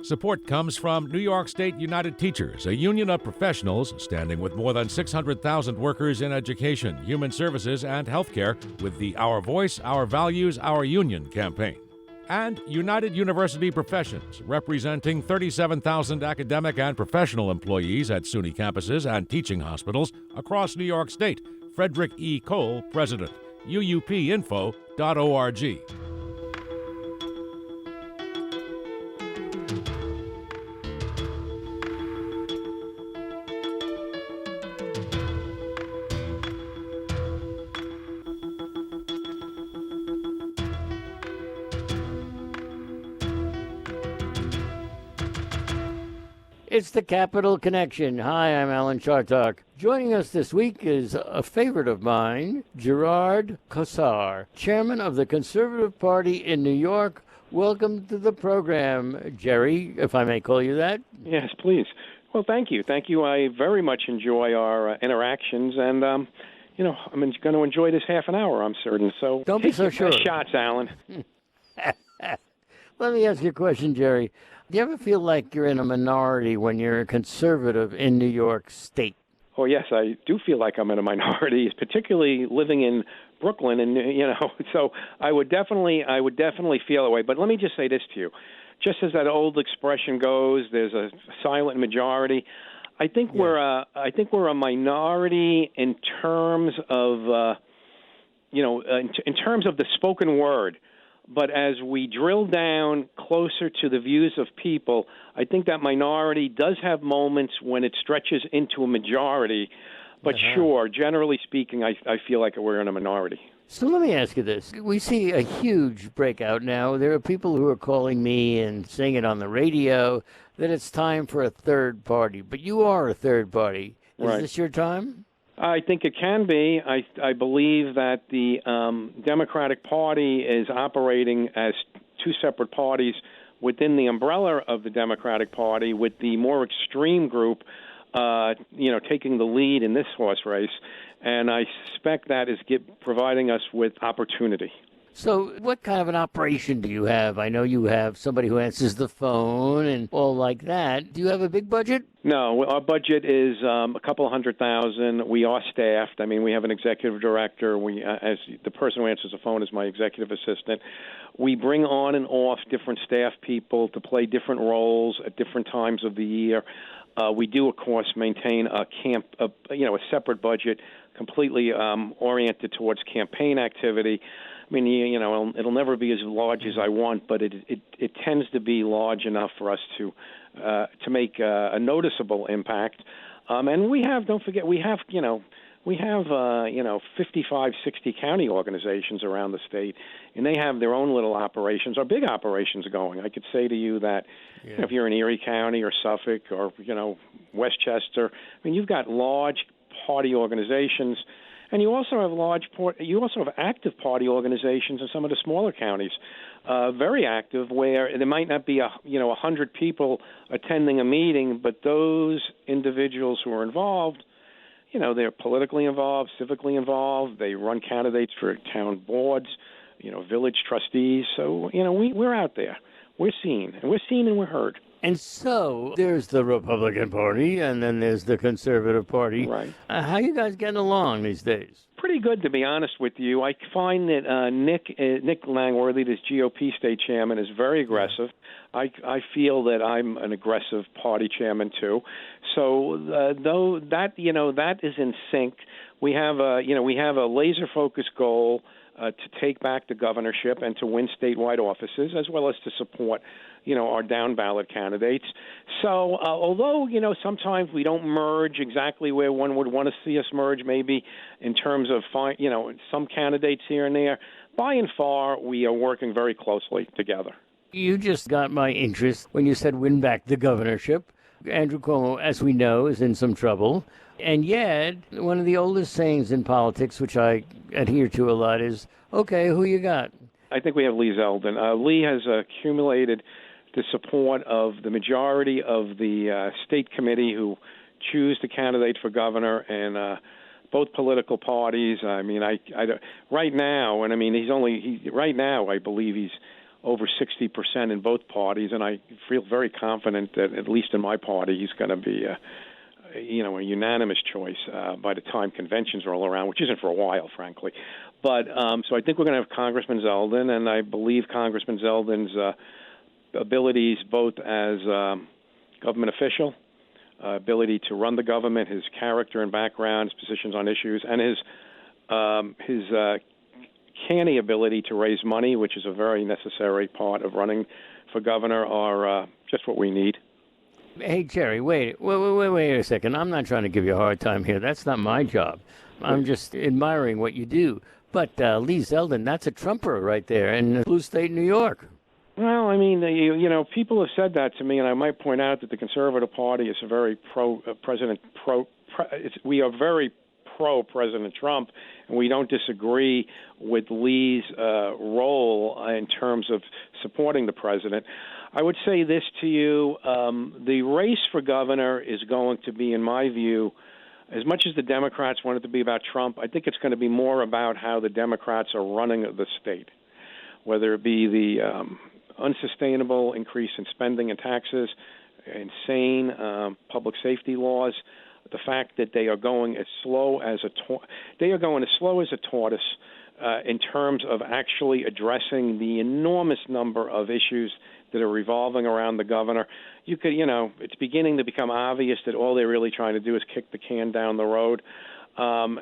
Support comes from New York State United Teachers, a union of professionals standing with more than 600,000 workers in education, human services, and healthcare with the Our Voice, Our Values, Our Union campaign. And United University Professions, representing 37,000 academic and professional employees at SUNY campuses and teaching hospitals across New York State. Frederick E. Cole, President. UUPinfo.org. It's the Capital Connection. Hi, I'm Alan Chartock. Joining us this week is a favorite of mine, Gerard Kassar, chairman of the Conservative Party in New York. Welcome to the program, Jerry, if I may call you that. Yes, please. Well, thank you. Thank you. I very much enjoy our interactions, and, I'm going to enjoy this half an hour, I'm certain. So don't be so sure. Take shots, Alan. Let me ask you a question, Jerry. Do you ever feel like you're in a minority when you're a conservative in New York State? Oh, yes, I do feel like I'm in a minority, particularly living in Brooklyn, and so I would definitely feel that way. But let me just say this to you: just as that old expression goes, there's a silent majority. I think we're a minority in terms of in terms of the spoken word. But as we drill down closer to the views of people, I think that minority does have moments when it stretches into a majority. But sure, generally speaking, I feel like we're in a minority. So let me ask you this. We see a huge breakout now. There are people who are calling me and saying it on the radio that it's time for a third party. But you are a third party. Is this your time? I think it can be. I believe that the Democratic Party is operating as two separate parties within the umbrella of the Democratic Party, with the more extreme group, taking the lead in this horse race. And I suspect that is providing us with opportunity. So what kind of an operation do you have? I know you have somebody who answers the phone and all like that. Do you have a big budget? No, our budget is a couple of $100,000. We are staffed. I mean, we have an executive director. As the person who answers the phone is my executive assistant. We bring on and off different staff people to play different roles at different times of the year. We do, of course, maintain a separate budget completely oriented towards campaign activity. I mean, it'll never be as large as I want, but it tends to be large enough for us to make a noticeable impact. And we have, don't forget, we have 55, 60 county organizations around the state, and they have their own little operations or big operations going. I could say to you that if you're in Erie County or Suffolk or Westchester, I mean, you've got large party organizations. And you also have active party organizations in some of the smaller counties, very active, where there might not be 100 people attending a meeting, but those individuals who are involved, they're politically involved, civically involved. They run candidates for town boards, village trustees. So we're out there, we're seen, and we're heard. And so there's the Republican Party, and then there's the Conservative Party. Right. How you guys getting along these days? Pretty good, to be honest with you. I find that Nick Langworthy, this GOP state chairman, is very aggressive. I feel that I'm an aggressive party chairman too. So though that is in sync, we have a laser focused goal to take back the governorship and to win statewide offices, as well as to support our down ballot candidates. So although, sometimes we don't merge exactly where one would want to see us merge, maybe in terms of, some candidates here and there, by and far, we are working very closely together. You just got my interest when you said win back the governorship. Andrew Cuomo, as we know, is in some trouble. And yet, one of the oldest sayings in politics, which I adhere to a lot, is, okay, who you got? I think we have Lee Zeldin. Lee has accumulated the support of the majority of the state committee who choose the candidate for governor, and both political parties. I mean, right now, I believe he's over 60% in both parties, and I feel very confident that at least in my party, he's going to be a unanimous choice by the time conventions roll around, which isn't for a while, frankly. But so I think we're going to have Congressman Zeldin, and I believe Congressman Zeldin's abilities both as government official, ability to run the government, his character and background, his positions on issues, and his canny ability to raise money, which is a very necessary part of running for governor, are just what we need. Hey, Jerry, wait a second. I'm not trying to give you a hard time here. That's not my job. I'm just admiring what you do. But Lee Zeldin, that's a Trumper right there in blue state New York. Well, I mean, people have said that to me, and I might point out that the Conservative Party is a very we are very pro-President Trump, and we don't disagree with Lee's role in terms of supporting the president. I would say this to you, the race for governor is going to be, in my view, as much as the Democrats want it to be about Trump, I think it's going to be more about how the Democrats are running the state, whether it be the unsustainable increase in spending and taxes, insane public safety laws, the fact that they are going as slow as a tortoise in terms of actually addressing the enormous number of issues that are revolving around the governor. It's beginning to become obvious that all they're really trying to do is kick the can down the road. So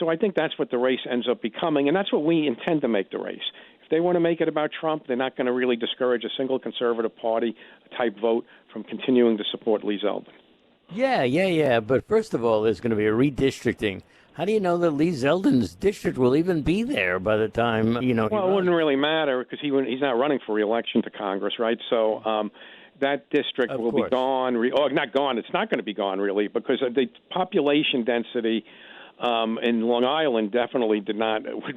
I think that's what the race ends up becoming, and that's what we intend to make the race. If they want to make it about Trump, they're not going to really discourage a single Conservative Party type vote from continuing to support Lee Zeldin. Yeah. But first of all, there's going to be a redistricting. How do you know that Lee Zeldin's district will even be there by the time, Well, it wouldn't really matter because he's not running for re-election to Congress, right? So that district will be gone. Not gone. It's not going to be gone, really, because the population density in Long Island definitely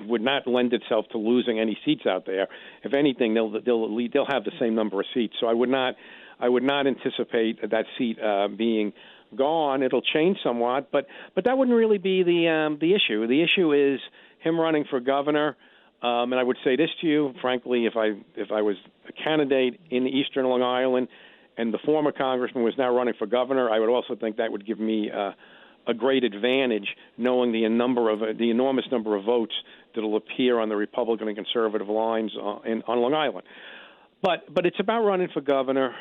would not lend itself to losing any seats out there. If anything, they'll have the same number of seats. So I would not anticipate that seat being gone. It'll change somewhat, but that wouldn't really be the issue. The issue is him running for governor. And I would say this to you, frankly, if I was a candidate in eastern Long Island and the former congressman was now running for governor, I would also think that would give me a great advantage, knowing the enormous number of votes that will appear on the Republican and conservative lines on Long Island. But it's about running for governor.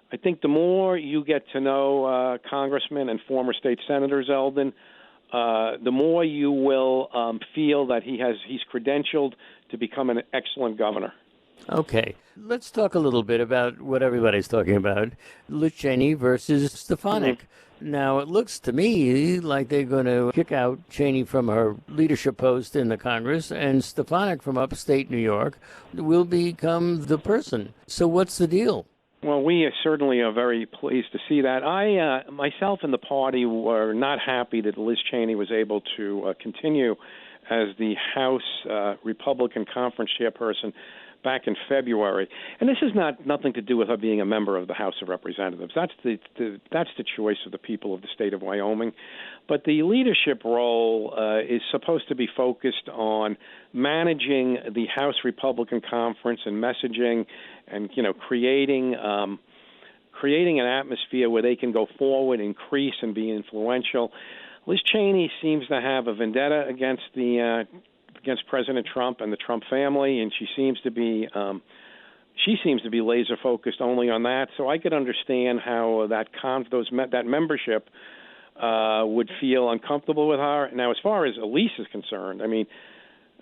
I think the more you get to know Congressman and former state Senator Zeldin, the more you will feel that he's credentialed to become an excellent governor. Okay. Let's talk a little bit about what everybody's talking about, Liz Cheney versus Stefanik. Mm-hmm. Now, it looks to me like they're going to kick out Cheney from her leadership post in the Congress, and Stefanik from upstate New York will become the person. So what's the deal? Well, we certainly are very pleased to see that. I, myself and the party were not happy that Liz Cheney was able to continue as the House Republican Conference chairperson back in February. And this is nothing to do with her being a member of the House of Representatives. That's the choice of the people of the state of Wyoming. But the leadership role is supposed to be focused on managing the House Republican Conference and messaging and, creating an atmosphere where they can go forward, increase, and be influential. Liz Cheney seems to have a vendetta against President Trump and the Trump family, and she seems to be laser focused only on that. So I could understand how that membership would feel uncomfortable with her. Now, as far as Elise is concerned, I mean,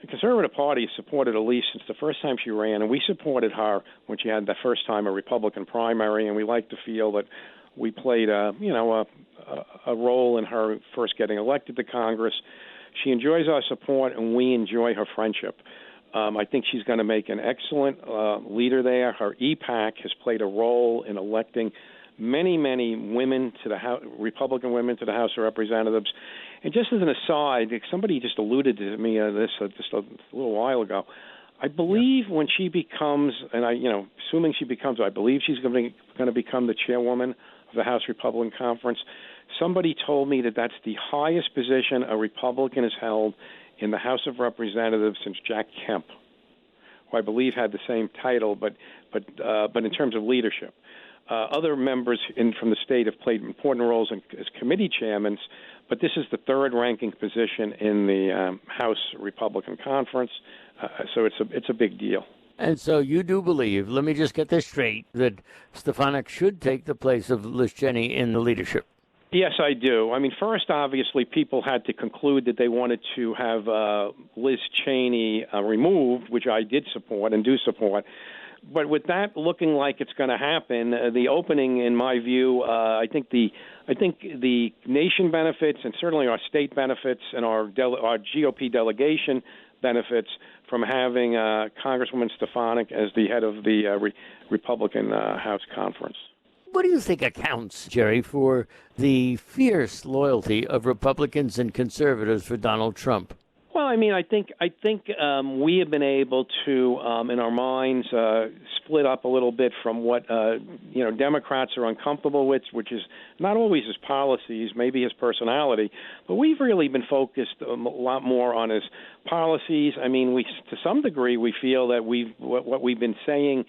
the Conservative Party supported Elise since the first time she ran, and we supported her when she had the first time a Republican primary, and we like to feel that we played a role in her first getting elected to Congress. She enjoys our support, and we enjoy her friendship. I think she's going to make an excellent leader there. Her EPAC has played a role in electing many, many women to the Republican women to the House of Representatives. And just as an aside, somebody just alluded to me this just a little while ago. I believe when she becomes, assuming she becomes, I believe she's going to become the chairwoman of the House Republican Conference. Somebody told me that that's the highest position a Republican has held in the House of Representatives since Jack Kemp. who I believe had the same title, but in terms of leadership. Other members from the state have played important roles as committee chairmen, but this is the third-ranking position in the House Republican Conference, so it's a big deal. And so you do believe, let me just get this straight, that Stefanik should take the place of Liz Cheney in the leadership? Yes, I do. I mean, first, obviously, people had to conclude that they wanted to have Liz Cheney removed, which I did support and do support. But with that looking like it's going to happen, the opening, in my view, I think the nation benefits and certainly our state benefits and our GOP delegation benefits from having Congresswoman Stefanik as the head of the Republican House Conference. What do you think accounts, Jerry, for the fierce loyalty of Republicans and conservatives for Donald Trump? Well, I mean, I think we have been able to, in our minds, split up a little bit from what Democrats are uncomfortable with, which is not always his policies, maybe his personality, but we've really been focused a lot more on his policies. I mean, to some degree, we feel that what we've been saying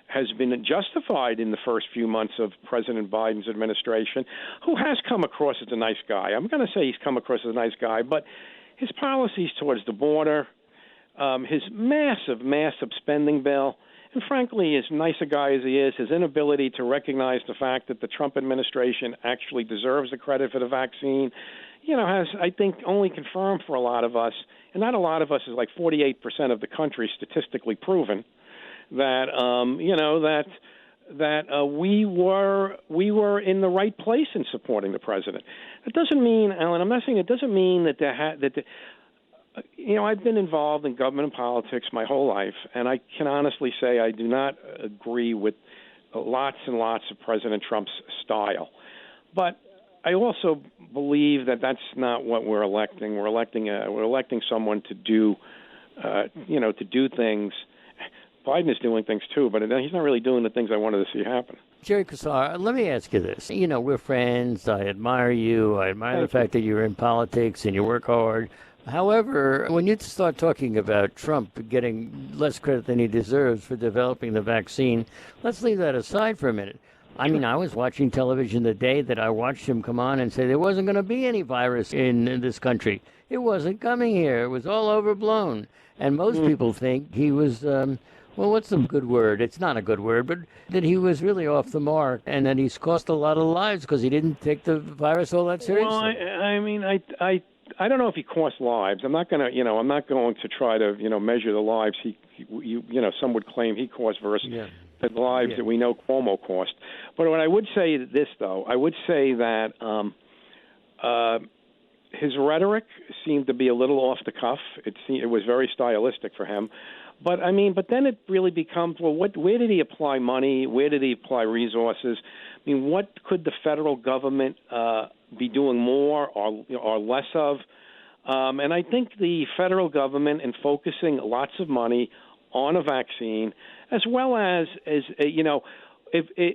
has been justified in the first few months of President Biden's administration, who has come across as a nice guy. I'm going to say he's come across as a nice guy, but his policies towards the border, his massive spending bill, and frankly, as nice a guy as he is, his inability to recognize the fact that the Trump administration actually deserves the credit for the vaccine, has, I think, only confirmed for a lot of us, and not a lot of us, is like 48% of the country statistically proven, that we were in the right place in supporting the president. It doesn't mean, Alan, I'm not saying it doesn't mean that I've been involved in government and politics my whole life, and I can honestly say I do not agree with lots and lots of President Trump's style. But I also believe that that's not what we're electing. We're electing someone to do things. Biden is doing things too, but he's not really doing the things I wanted to see happen. Jerry Kassar, let me ask you this. We're friends. I admire you. I admire the fact that you're in politics and you work hard. However, when you start talking about Trump getting less credit than he deserves for developing the vaccine, let's leave that aside for a minute. I mean, I was watching television the day that I watched him come on and say there wasn't going to be any virus in this country. It wasn't coming here. It was all overblown. And most people think he was... well, what's a good word? It's not a good word, but that he was really off the mark and that he's cost a lot of lives because he didn't take the virus all that seriously. Well, I don't know if he cost lives. I'm not going to try to, measure the lives some would claim he cost versus the lives that we know Cuomo cost. But what I would say this, though, I would say that his rhetoric seemed to be a little off the cuff. It was very stylistic for him. But then it really becomes, well, where did he apply money? Where did he apply resources? I mean, what could the federal government be doing more or less of? And I think the federal government, in focusing lots of money on a vaccine, as well as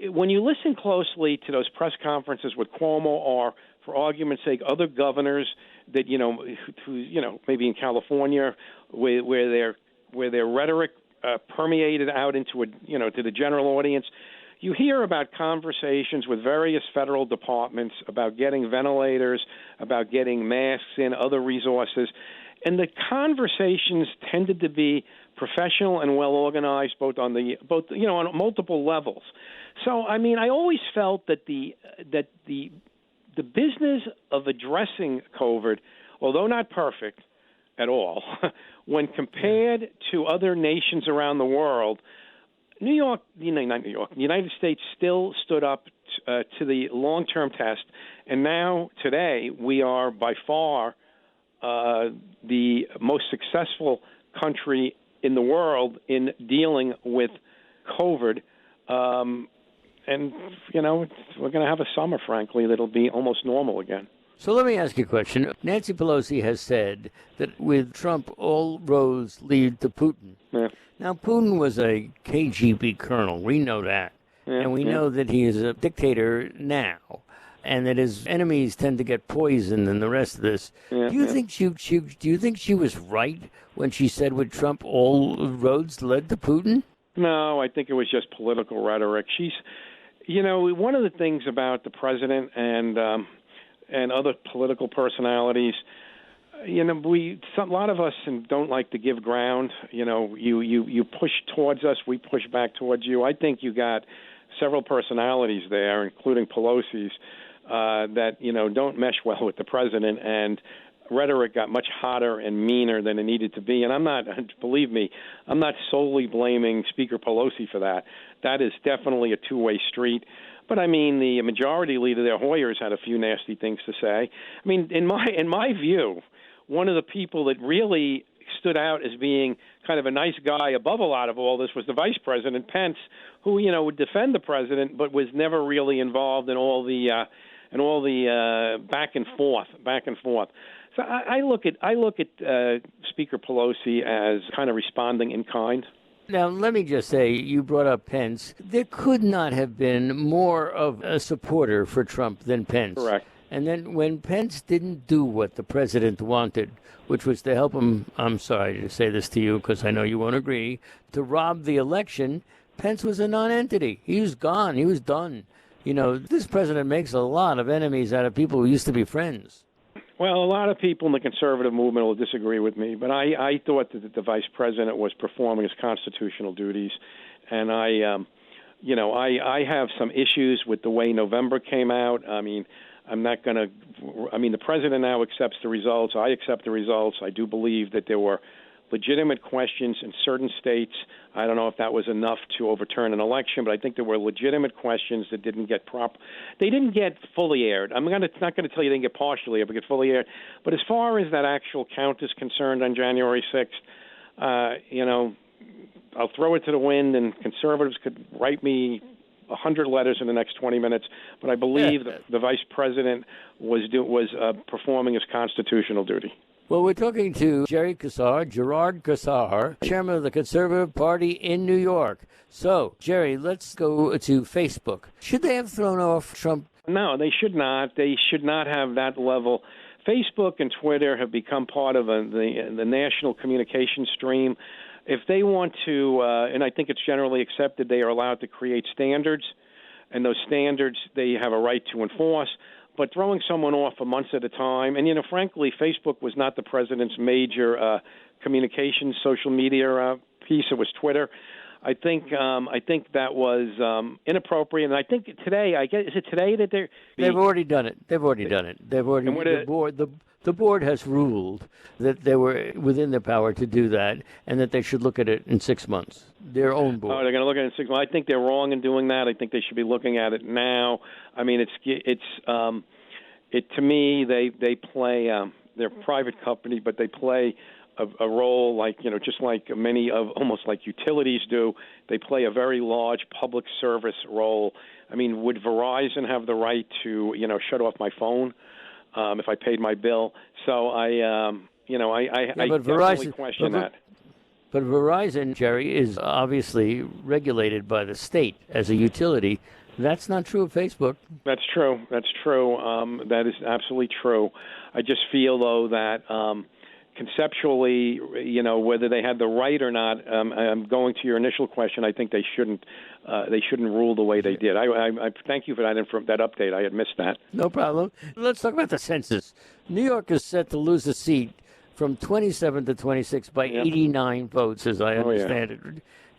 when you listen closely to those press conferences with Cuomo or, for argument's sake, other governors that who maybe in California where their rhetoric permeated out into to the general audience, you hear about conversations with various federal departments about getting ventilators, about getting masks in, other resources, and the conversations tended to be professional and well organized, on multiple levels. So, I always felt that the business of addressing COVID, although not perfect at all, when compared to other nations around the world, the United States still stood up to the long-term test, and now, today, we are by far the most successful country in the world in dealing with COVID. And, we're going to have a summer, frankly, that'll be almost normal again. So let me ask you a question. Nancy Pelosi has said that with Trump, all roads lead to Putin. Yeah. Now, Putin was a KGB colonel. We know that. And we know that he is a dictator now. and that his enemies tend to get poisoned and the rest of this. Yeah, Do you think do you think she was right when she said with Trump all roads led to Putin? No, I think it was just political rhetoric. She's, one of the things about the president and other political personalities, a lot of us don't like to give ground. You push towards us, we push back towards you. I think you got several personalities there, including Pelosi's, that don't mesh well with the president, and rhetoric got much hotter and meaner than it needed to be. And I'm not, believe me, I'm not solely blaming Speaker Pelosi for that. That is definitely a two-way street. But I mean, the majority leader there, Hoyer's, had a few nasty things to say. I mean, in my view, one of the people that really stood out as being kind of a nice guy above a lot of all this was the Vice President, Pence, who would defend the president, but was never really involved in all the back and forth. So I look at Speaker Pelosi as kind of responding in kind. Now, let me just say, you brought up Pence. There could not have been more of a supporter for Trump than Pence. Correct. And then when Pence didn't do what the president wanted, which was to help him, I'm sorry to say this to you because I know you won't agree, to rob the election, Pence was a non-entity. He was gone. He was done. This president makes a lot of enemies out of people who used to be friends. Well, a lot of people in the conservative movement will disagree with me, but I thought that the vice president was performing his constitutional duties, and I have some issues with the way November came out. I mean, the president now accepts the results. I accept the results. I do believe that there were legitimate questions in certain states. I don't know if that was enough to overturn an election, but I think there were legitimate questions that didn't get They didn't get fully aired. I'm not going to tell you they didn't get partially aired, but get fully aired. But as far as that actual count is concerned on January 6th, I'll throw it to the wind, and conservatives could write me 100 letters in the next 20 minutes, but I believe the vice president was performing his constitutional duty. Well, we're talking to Gerard Kassar, chairman of the Conservative Party in New York. So, Jerry, let's go to Facebook. Should they have thrown off Trump? No, they should not. They should not have that level. Facebook and Twitter have become part of the national communication stream. If they want to, and I think it's generally accepted, they are allowed to create standards, and those standards they have a right to enforce. But throwing someone off for months at a time, and frankly, Facebook was not the president's major communications social media piece. It was Twitter. I think that was inappropriate, and I think today, is it today that they've already done it. The board has ruled that they were within their power to do that, and that they should look at it in 6 months. Their own board. Oh, they're going to look at it in 6 months. I think they're wrong in doing that. I think they should be looking at it now. I mean, to me, they play. They're a private company, but they play a role just like many of almost like utilities do. They play a very large public service role. I mean, would Verizon have the right to shut off my phone if I paid my bill? So I definitely question that. But Verizon, Jerry, is obviously regulated by the state as a utility. That's not true of Facebook. That's true. That is absolutely true. I just feel, though, that conceptually, whether they had the right or not, I'm going to your initial question. I think they shouldn't rule the way they did. I thank you for that update. I had missed that. No problem. Let's talk about the census. New York is set to lose a seat from 27 to 26 by 89 votes, as I understand it.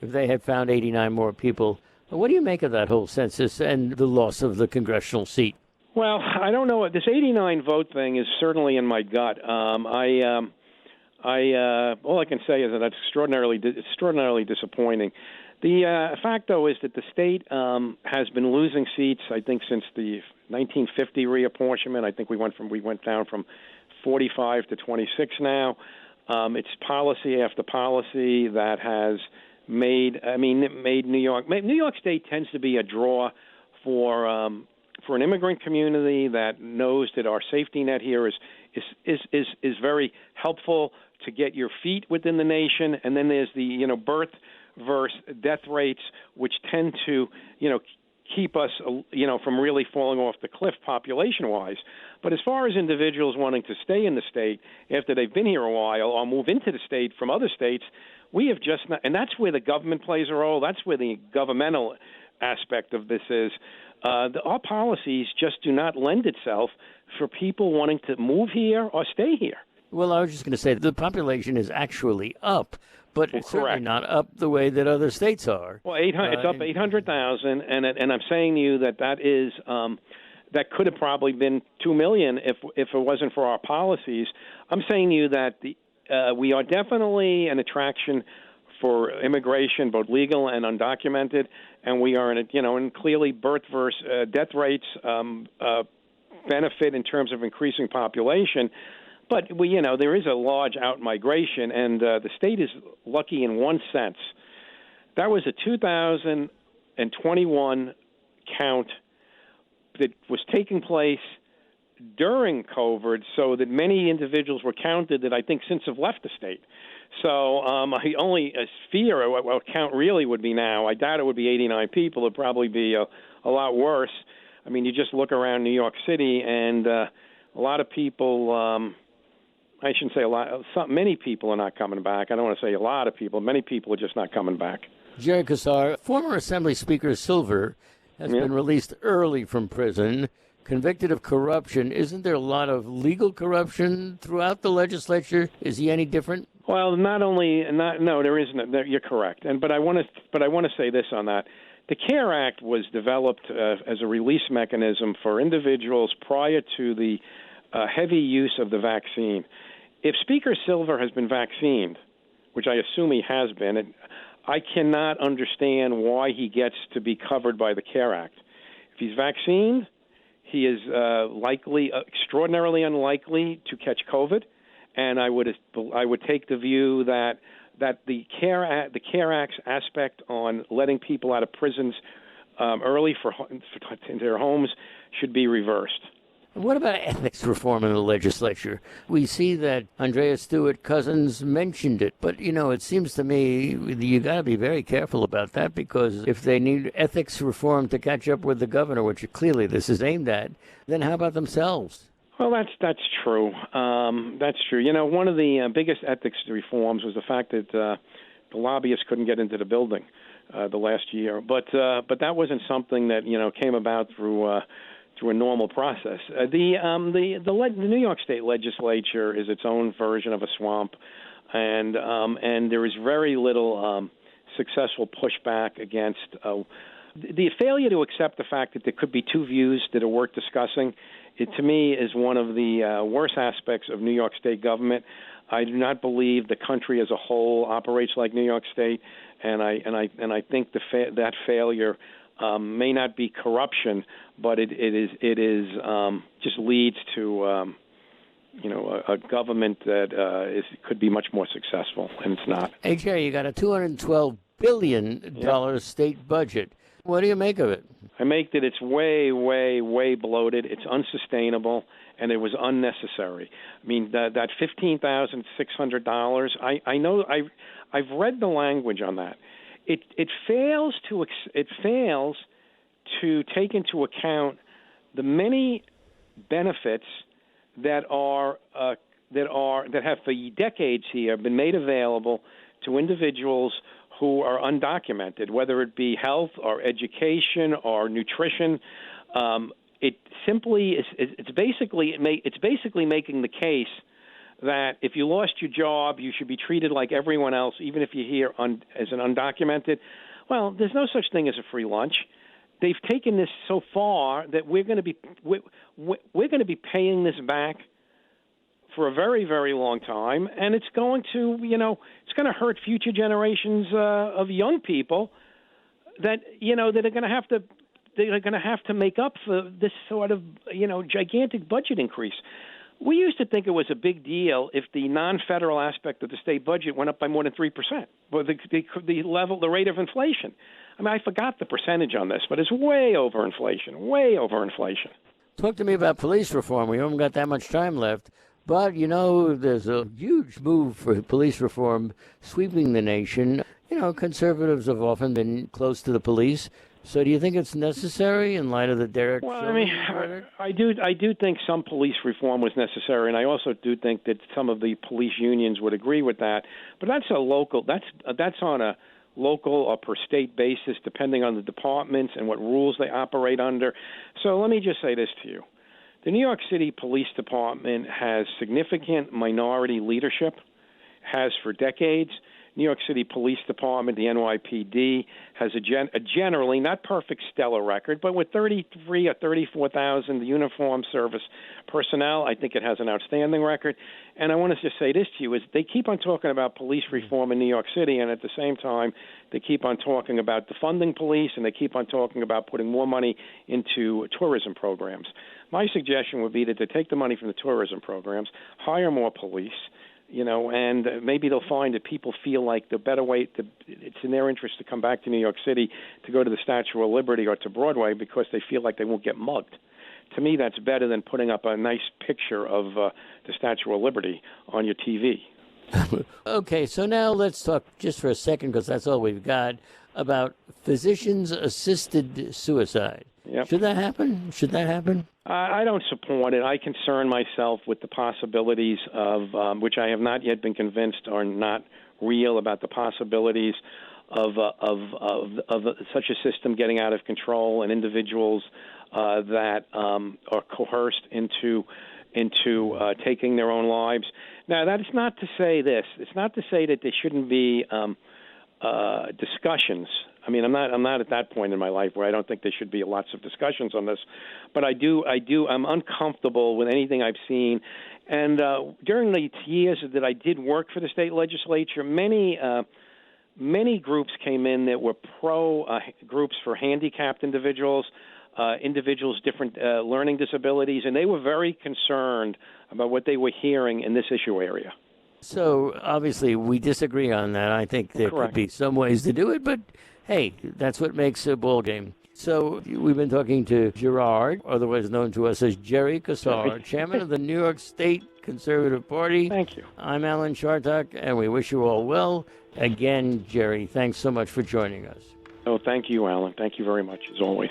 If they had found 89 more people. What do you make of that whole census and the loss of the congressional seat? Well, I don't know. This 89 vote thing is certainly in my gut. All I can say is that that's extraordinarily disappointing. The fact, though, is that the state has been losing seats, I think, since the 1950 reapportionment. I think we went down from 45 to 26 now. It's policy after policy that has made New York. New York State tends to be a draw for an immigrant community that knows that our safety net here is very helpful to get your feet within the nation. And then there's the birth versus death rates, which tend to keep us, from really falling off the cliff population-wise. But as far as individuals wanting to stay in the state after they've been here a while or move into the state from other states, we have just not, and that's where the government plays a role. That's where the governmental aspect of this is. Our policies just do not lend itself for people wanting to move here or stay here. Well, I was just going to say the population is actually up, but it's certainly correct. not up the way that other states are. Well, it's up 800,000, and I'm saying to you that is that could have probably been 2 million if it wasn't for our policies. I'm saying to you that we are definitely an attraction for immigration, both legal and undocumented, and we are and clearly birth versus death rates benefit in terms of increasing population. But there is a large out-migration, and the state is lucky in one sense. That was a 2021 count that was taking place during COVID, so that many individuals were counted that I think since have left the state. So I only fear what count really would be now. I doubt it would be 89 people. It would probably be a lot worse. I mean, you just look around New York City, and a lot of people. I shouldn't say a lot. Many people are not coming back. I don't want to say a lot of people. Many people are just not coming back. Gerard Kassar, former Assembly Speaker Silver, has been released early from prison, convicted of corruption. Isn't there a lot of legal corruption throughout the legislature? Is he any different? Well, no, there isn't. You're correct. But I want to say this on that. The CARE Act was developed as a release mechanism for individuals prior to the heavy use of the vaccine. If Speaker Silver has been vaccinated, which I assume he has been, I cannot understand why he gets to be covered by the CARE Act. If he's vaccinated, he is extraordinarily unlikely to catch COVID, and I would take the view that the CARE Act's aspect on letting people out of prisons early into their homes should be reversed. What about ethics reform in the legislature? We see that Andrea Stewart Cousins mentioned it, but, it seems to me you got to be very careful about that, because if they need ethics reform to catch up with the governor, which clearly this is aimed at, then how about themselves? Well, that's true. That's true. One of the biggest ethics reforms was the fact that the lobbyists couldn't get into the building the last year, but that wasn't something that came about through a normal process. The New York State Legislature is its own version of a swamp, and there is very little successful pushback against the failure to accept the fact that there could be two views that are worth discussing. It, to me, is one of the worst aspects of New York State government. I do not believe the country as a whole operates like New York State, and I think that failure may not be corruption, but it is just leads to a government that could be much more successful, and it's not. Hey, Jerry, you got a $212 billion state budget. What do you make of it? I make that it's way, way, way bloated. It's unsustainable, and it was unnecessary. I mean, that $15,600. I know. I've read the language on that. It fails to take into account the many benefits that have for decades here been made available to individuals who are undocumented, whether it be health or education or nutrition. It's basically making the case that if you lost your job, you should be treated like everyone else, even if you're here as an undocumented. Well, there's no such thing as a free lunch. They've taken this so far that we're going to be paying this back for a very, very long time, and it's going to hurt future generations of young people that are going to have to make up for this sort of gigantic budget increase. We used to think it was a big deal if the non-federal aspect of the state budget went up by more than 3%, or the rate of inflation. I mean, I forgot the percentage on this, but it's way over inflation, way over inflation. Talk to me about police reform. We haven't got that much time left, but, there's a huge move for police reform sweeping the nation. Conservatives have often been close to the police. So do you think it's necessary in light of the Derek Well, Chauvin verdict? I do think some police reform was necessary, and I also do think that some of the police unions would agree with that. But that's on a local or per state basis, depending on the departments and what rules they operate under. So let me just say this to you. The New York City Police Department has significant minority leadership, has for decades. New York City Police Department, the NYPD, has a generally not perfect stellar record, but with 33 or 34,000 uniform service personnel, I think it has an outstanding record. And I want to just say this to you, is they keep on talking about police reform in New York City, and at the same time, they keep on talking about defunding police, and they keep on talking about putting more money into tourism programs. My suggestion would be that they take the money from the tourism programs, hire more police, and maybe they'll find that people feel like the better way it's in their interest to come back to New York City to go to the Statue of Liberty or to Broadway because they feel like they won't get mugged. To me, that's better than putting up a nice picture of the Statue of Liberty on your TV. Okay, so now let's talk just for a second, because that's all we've got, about physicians-assisted suicide. Yep. Should that happen? I don't support it. I concern myself with the possibilities of, which I have not yet been convinced are not real, about the possibilities of such a system getting out of control and individuals that are coerced into taking their own lives. Now, that is not to say this. It's not to say that there shouldn't be discussions. I mean, I'm not at that point in my life where I don't think there should be lots of discussions on this, but I'm uncomfortable with anything I've seen. And during the years that I did work for the state legislature, many groups came in that were pro groups for handicapped individuals, different learning disabilities, and they were very concerned about what they were hearing in this issue area. So obviously we disagree on that. I think there Correct. could be some ways to do it, but hey, that's what makes a ball game. So we've been talking to Gerard, otherwise known to us as Jerry Kassar, chairman of the New York State Conservative Party. Thank you. I'm Alan Chartock, and we wish you all well. Again, Jerry, thanks so much for joining us. Oh, thank you, Alan. Thank you very much, as always.